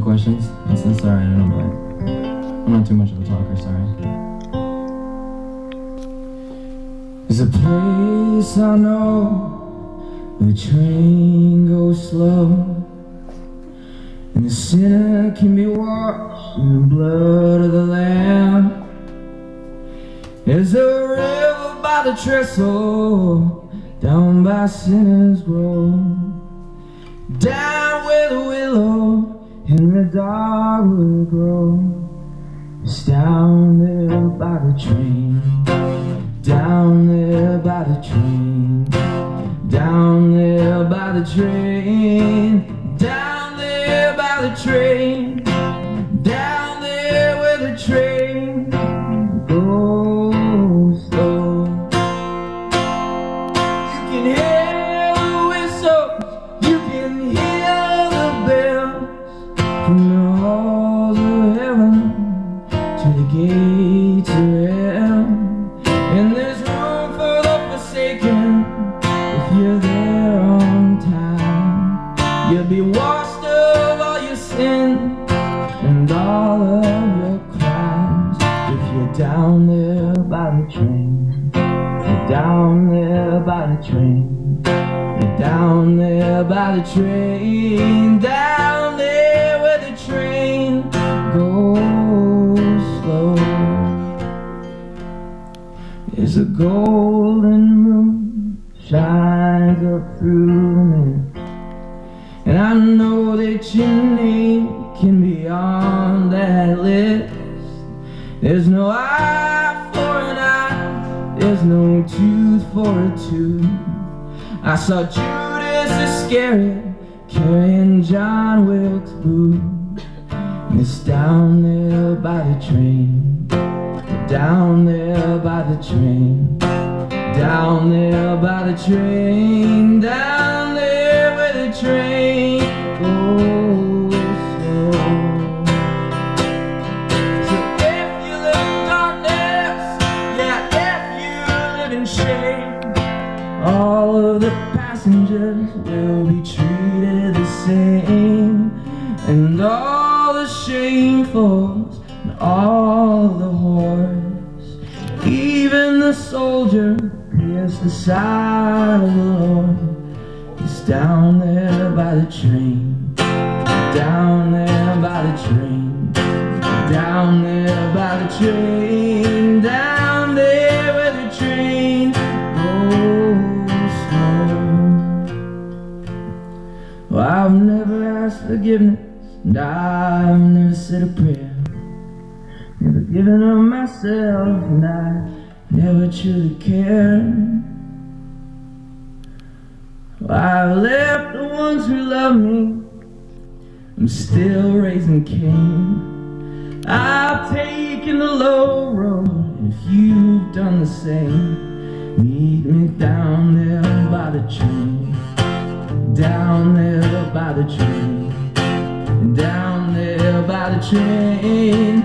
questions? That's alright, I don't mind. I'm not too much of a talker, sorry. There's a place I know where the train goes slow, and the sinner can be washed in the blood of the Lamb. There's a river by the trestle, down by Sinners Grove, down where the willow in the dogwood grow. It's down there by the train, down there by the train, down there by the train, down there by the train, down there where the train goes slow. You can hear the whistles, you can hear the bells, from the halls of heaven to the gates of hell. And there's room for the forsaken if you're there on time. You'll be washed of all your sin and all of your crimes if you're down there by the train. You're down there by the train. You're down there by the train. Down there where the train goes slow. There's a golden moon shines up through the mist, and I know that your name can be on that list. There's no eye for an eye, there's no tooth for a tooth. I saw Judas Iscariot carrying John Wilkes Booth. And it's down there by the train, down there by the train, down there by the train, down there where the train goes slow. So if you live in darkness, yeah, if you live in shame, all of the passengers will be treated the same, and all the shamefuls and all the whores, even the soldier pierced the side of the Lord. He's down there by the train, down there by the train, down there by the train, down there where the train goes slow. Well, I've never asked forgiveness, and I've never said a prayer, never given up myself, and I never truly cared. Well, I've left the ones who love me, I'm still raising Cain. I've taken the low road, and if you've done the same, meet me down there by the train, down there by the train, down there by the train.